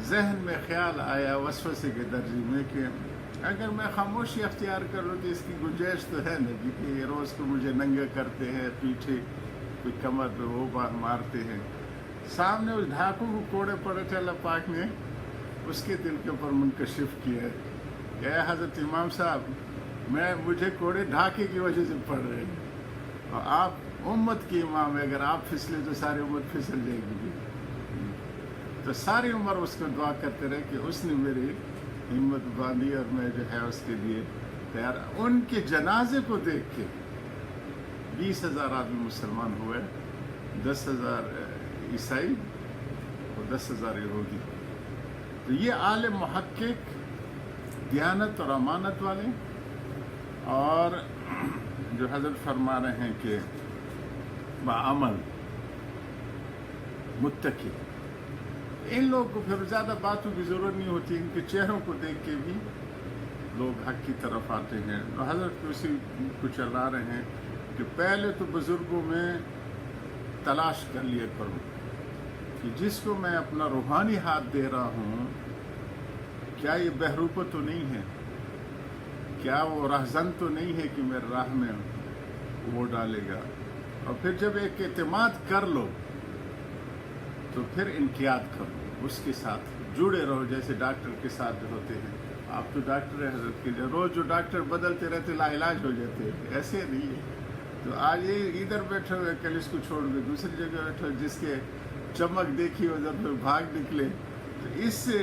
ذہن میں خیال آیا وسوسے کے درجے میں کہ اگر میں خاموشی اختیار کر لوں تو اس کی گنجائش تو ہے نا کہ یہ روز کو مجھے ننگا کرتے ہیں، پیٹھے کوئی کمر پہ وہ مارتے ہیں. سامنے اس ڈھاکو کو کوڑے پڑے تھے، اللہ پاک نے اس کے دل کے اوپر منکشف کیا کہ اے حضرت امام صاحب، مجھے کوڑے ڈھاکے کی وجہ سے پڑ رہے ہیں، اور آپ امت کی امام ہے، اگر آپ پھسلے تو ساری امت پھسل جائے گی. تو ساری عمر اس کو دعا کرتے رہے کہ اس نے میری ہمت باندھی اور میں جو ہے اس کے لیے تیار. ان کے جنازے کو دیکھ کے 20,000 آدمی مسلمان ہوئے، 10,000 عیسائی اور 10,000 یہودی. تو یہ عالم محقق، دیانت اور امانت والے، اور جو حضرت فرما رہے ہیں کہ بعمل متقی، ان لوگوں کو پھر زیادہ باتوں کی ضرورت نہیں ہوتی، ان کے چہروں کو دیکھ کے بھی لوگ حق کی طرف آتے ہیں. تو حضرت اسی کو چلا رہے ہیں کہ پہلے تو بزرگوں میں تلاش کر لیا کرو کہ جس کو میں اپنا روحانی ہاتھ دے رہا ہوں، کیا یہ بہروپہ تو نہیں ہے، کیا وہ رہزن تو نہیں ہے کہ میرے راہ میں وہ ڈالے گا. اور پھر جب ایک اعتماد کر لو تو پھر انقیاد کرو، اس کے ساتھ جڑے رہو، جیسے ڈاکٹر کے ساتھ جو ہوتے ہیں. آپ تو ڈاکٹر ہیں حضرت کے، روز جو ڈاکٹر بدلتے رہتے لا علاج ہو جاتے ہیں، ایسے نہیں ہے. تو آج یہ ادھر بیٹھے ہوئے، کل اس کو چھوڑ دے دوسری جگہ بیٹھے ہوئے، جس کے چمک دیکھی ادھر پہ بھاگ نکلے، تو اس سے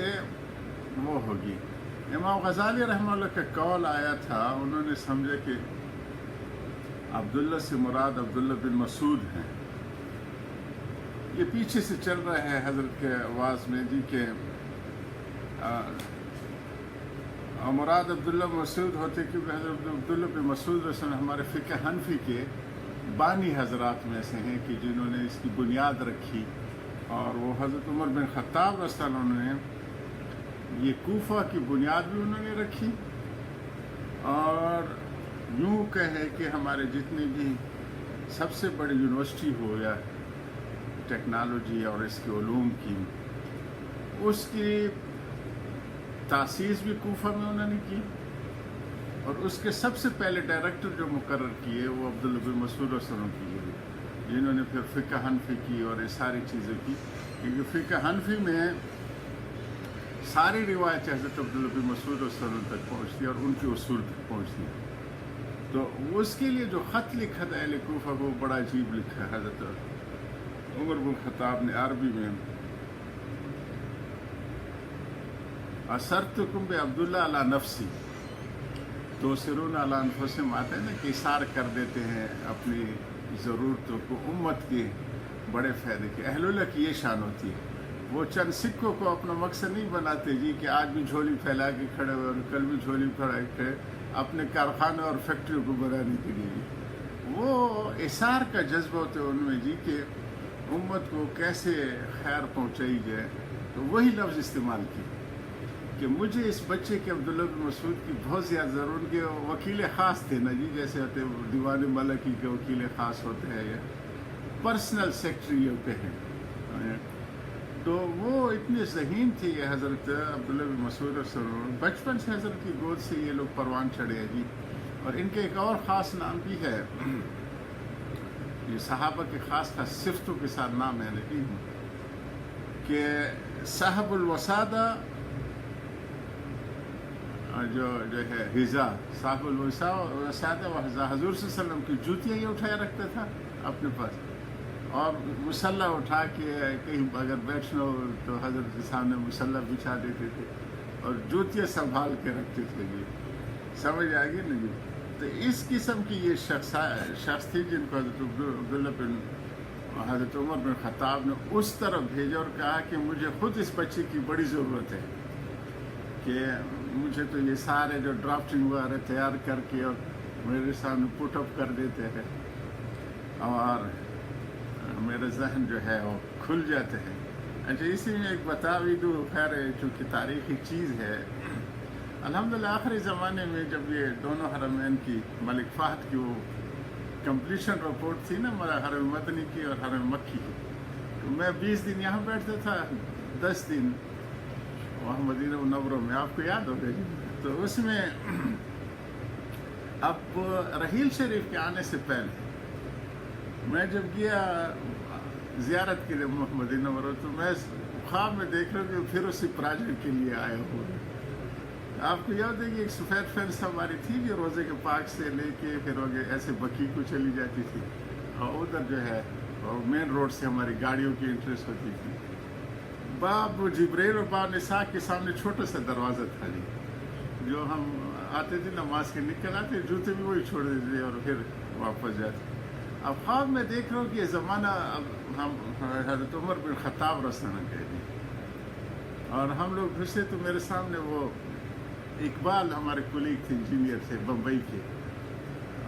وہ ہوگی. امام غزالی رحمہ اللہ کا قول آیا تھا، انہوں نے سمجھا کہ عبداللہ سے مراد عبداللہ بن مسعود ہیں. یہ پیچھے سے چل رہا ہے حضرت کے آواز میں جی کہ مراد عبداللہ مسعود ہوتے، کیونکہ حضرت عبداللہ بن مسعود رسول اللہ ہمارے فقہ حنفی کے بانی حضرات میں سے ہیں کہ جنہوں نے اس کی بنیاد رکھی. اور وہ حضرت عمر بن خطاب رضی اللہ عنہ نے یہ کوفہ کی بنیاد بھی انہوں نے رکھی. اور یوں کہے کہ ہمارے جتنے بھی سب سے بڑی یونیورسٹی ہو یا ٹیکنالوجی اور اس کے علوم کی، اس کی تاسیس بھی کوفہ میں انہوں نے کی. اور اس کے سب سے پہلے ڈائریکٹر جو مقرر کیے وہ عبداللہ بن مسعود رضی اللہ عنہ کیے، جنہوں نے پھر فقہ حنفی کی اور یہ ساری چیزیں کی. کیونکہ فقہ حنفی میں ساری روایتیں حضرت عبداللہ بن مسعود رضی اللہ عنہ تک پہنچتی اور ان کے اصول تک پہنچتی. تو اس کے لیے جو خط لکھا تھا اہل کوفہ کو بڑا عجیب لکھا ہے حضرت عمر بن خطاب نے عربی میں، اثرتکم بعبداللہ علی نفسی توسرون علی انفسکم، آتے ہیں نا کہ اثار کر دیتے ہیں اپنی ضرورتوں کو امت کے بڑے فائدے کے. اہل اللہ کی یہ شان ہوتی ہے، وہ چند سکوں کو اپنا مقصد نہیں بناتے جی کہ آج بھی جھولی پھیلا کے کھڑے ہوئے اور کل بھی جھولی پھیلا کے اپنے کارخانے اور فیکٹریوں کو بنانے کے لیے. وہ اثار کا جذبہ ہوتا ہے ان میں جی کہ امت کو کیسے خیر پہنچائی جائے. تو وہی لفظ استعمال کی کہ مجھے اس بچے کے عبداللہ بن مسعود کی بہت زیادہ ضرورت، کے وکیل خاص تھے نا جی، جیسے ہوتے دیوان ملکی کے وکیل خاص ہوتے ہیں یا پرسنل سیکرٹری ہوتے ہیں. تو وہ اتنے ذہین تھے یہ حضرت عبداللہ بن مسعود رضی اللہ عنہ، بچپن سے حضرت کی گود سے یہ لوگ پروان چڑھے ہیں جی. اور ان کے ایک اور خاص نام بھی ہے، یہ صحابہ کے خاص خاص صفتوں کے ساتھ نام ہے لیکن کہ صاحب الوسادہ، جو ہے حذا، صاحب الوسادہ و حذا، حضور صلی اللہ علیہ وسلم کی جوتیاں یہ اٹھایا رکھتا تھا اپنے پاس، اور مسلح اٹھا کے کہیں اگر بیٹھنا ہو تو حضرت کے سامنے مسلح بچھا دیتے تھے اور جوتیاں سنبھال کے رکھتے تھے. جی سمجھ آ گئی نا جی. تو اس قسم کی یہ شخص تھی جن کو حضرت عبداللہ بن حضرت عمر بن خطاب نے اس طرف بھیجا اور کہا کہ مجھے خود اس بچے کی بڑی ضرورت ہے کہ مجھے تو یہ سارے جو ڈرافٹنگ وغیرہ تیار کر کے اور میرے سامنے پٹ اپ کر دیتے ہیں اور میرا ذہن جو ہے وہ کھل جاتے ہیں. اچھا اسی میں ایک بتا بھی دوں، خیر چونکہ تاریخی چیز ہے، الحمدللہ آخری زمانے میں جب یہ دونوں حرمین کی ملک فہد کی وہ کمپلیشن رپورٹ تھی نا، حرم مدنی کی اور حرم مکی کی، تو میں 20 دن یہاں بیٹھتا تھا، 10 دن وہاں مدینہ منورہ میں، آپ کو یاد ہوگا جی، تو اس میں اب رحیل شریف کے آنے سے پہلے میں جب گیا زیارت کے لیے مدینہ منورہ، تو میں خواب میں دیکھ رہا ہوں کہ پھر اسی پروجیکٹ کے لیے آیا ہوں۔ آپ کو یاد ہے کہ ایک سفید فینس ہماری تھی جو روزے کے پارک سے لے کے پھر ایسے بکی کو چلی جاتی تھی، اور ادھر جو ہے مین روڈ سے ہماری گاڑیوں کی انٹریس ہوتی تھی۔ باب جبریل اور باب اسحاق کے سامنے چھوٹا سا دروازہ تھا جی، جو ہم آتے تھے نماز کے نکل آتے، جوتے بھی وہی چھوڑ دیتے تھے اور پھر واپس جاتے۔ اب خواب میں دیکھ رہا ہوں کہ یہ زمانہ اب ہم حضرت عمر بن خطاب رسول کے جی، اور ہم لوگ گھسے تو میرے سامنے وہ اقبال ہمارے کولیگ تھے، انجینئر تھے بمبئی کے،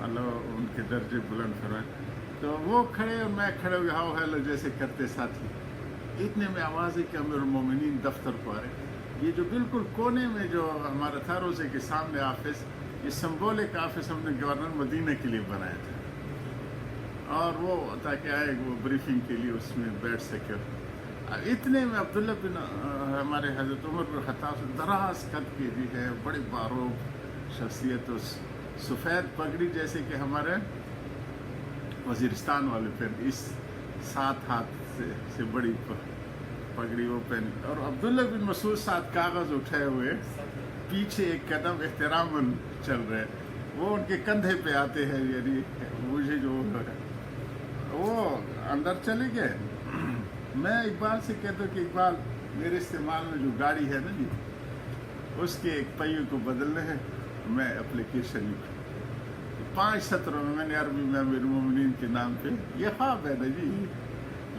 اللہ ان کے درجے بلند فرمائے، تو وہ کھڑے اور میں کھڑے ہوئے ہاؤ ہیلو جیسے کرتے ساتھی۔ اتنے میں آواز ہے کہ امیر المومنین دفتر کو آ رہے۔ یہ جو بالکل کونے میں جو ہمارا تھا روزے کے سامنے آفس، یہ سمبولک آفس ہم نے گورنر مدینہ کے لیے بنایا تھا، اور وہ تاکہ آئے وہ بریفنگ کے لیے اس میں بیٹھ سکے۔ اتنے میں عبداللہ بن ہمارے حضرت عمر بن خطاب سے دراز قد کے بھی ہے، بڑی باروب شخصیت، سفید پگڑی جیسے کہ ہمارے وزیرستان والے پہن، اس 7 ہاتھ سے بڑی پگڑی وہ پہن، اور عبداللہ بن مسعود ساتھ کاغذ اٹھائے ہوئے، پیچھے ایک قدم احتراماً چل رہے، وہ ان کے کندھے پہ آتے ہیں، یعنی مجھے جو وہ اندر چلے گئے۔ میں اقبال سے کہتا ہوں کہ اقبال میرے استعمال میں جو گاڑی ہے نا جی، اس کے ایک پہیے کو بدلنا ہے، میں اپلیکیشن لکھوں۔ 5 سطروں میں نے عربی میں امیر المومنین کے نام پہ، یہ خواب ہے نا جی،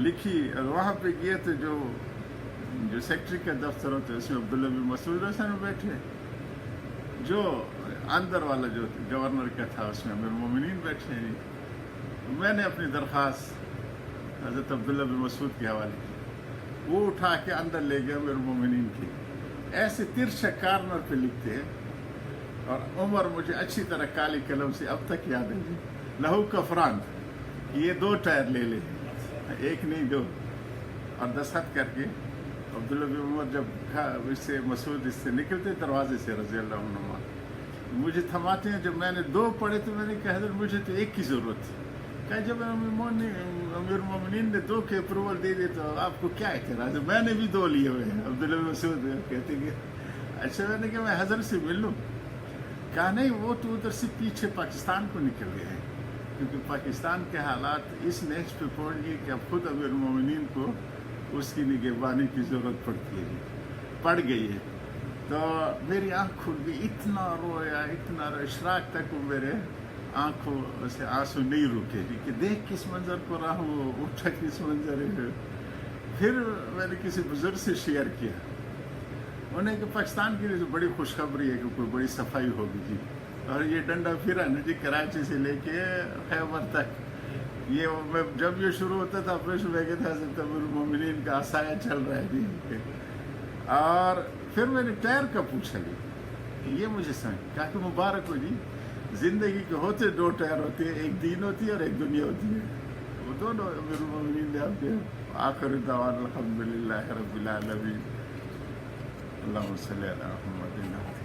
لکھی، اور وہاں پہ گئے تو جو سیکٹری کا دفتر ہوتا ہے اس میں عبداللہ بن مسعود حسن بیٹھے، جو اندر والا جو گورنر کا تھا اس میں امیر المومنین بیٹھے ہیں۔ میں نے اپنی درخواست حضرت عبداللہ بن مسعود کے حوالے کی، وہ اٹھا کے اندر لے گئے امیر المومنین کی، ایسے ترچھا کارنر پہ لکھتے ہیں، اور عمر مجھے اچھی طرح کالی قلم سے اب تک یاد ہے جی، لہو کفران، یہ 2 ٹائر لے لے، ایک نہیں 2، اور دستخط کر کے عبداللہ بن عمر جب اس سے مسعود اس سے نکلتے دروازے سے رضی اللہ عنہ، مجھے تھماتے ہیں۔ جب میں نے 2 پڑھے تو میں نے کہا حضرت مجھے تو 1 کی ضرورت تھی۔ کہا جب امیر المومنین نے 2 کے اپروول دے دیے تو آپ کو کیا اعتراض ہے؟ میں نے بھی 2 لیے ہوئے ہیں۔ عبداللہ بن مسعود کہتے کہ اچھا، میں نے کہا میں حضرت سے مل لوں؟ کہا نہیں، وہ تو ادھر سے پیچھے پاکستان کو نکل گئے ہیں، کیونکہ پاکستان کے حالات اس نہج پہ پہنچ گئے کہ اب خود امیر المومنین کو اس کی نگہبانی کی ضرورت پڑتی ہے، پڑ گئی ہے۔ تو میری آنکھ کھل گئی، اتنا رویا، اتنا اشراق تک وہ میرے آنکھوں سے آنسو نہیں رکے جی، کہ دیکھ کس منظر کو رہا ہوں، اٹھا کس منظر ہے۔ پھر میں نے کسی بزرگ سے شیئر کیا، انہوں نے کہ پاکستان کے لیے تو بڑی خوشخبری ہے کہ کوئی بڑی صفائی ہوگی جی، اور یہ ڈنڈا پھرا نا جی کراچی سے لے کے خیبر تک، یہ میں جب یہ شروع ہوتا تھا اپنے صبح کے تھا حضرت امیر المومنین کا عصایا چل رہا ہے جی۔ اور پھر میں نے ٹائر کا پوچھا جی، یہ مجھے سمجھ، کہا کہ مبارک ہو جی، زندگی کے ہوتے 2 ٹائر ہوتے ہیں، ایک دین ہوتی ہے اور ایک دنیا ہوتی ہے، وہ دونوں امیر المومنین نے آپ کے۔ آخر دعوانا الحمدللہ رب العالمین، اللہم صلی علی محمد۔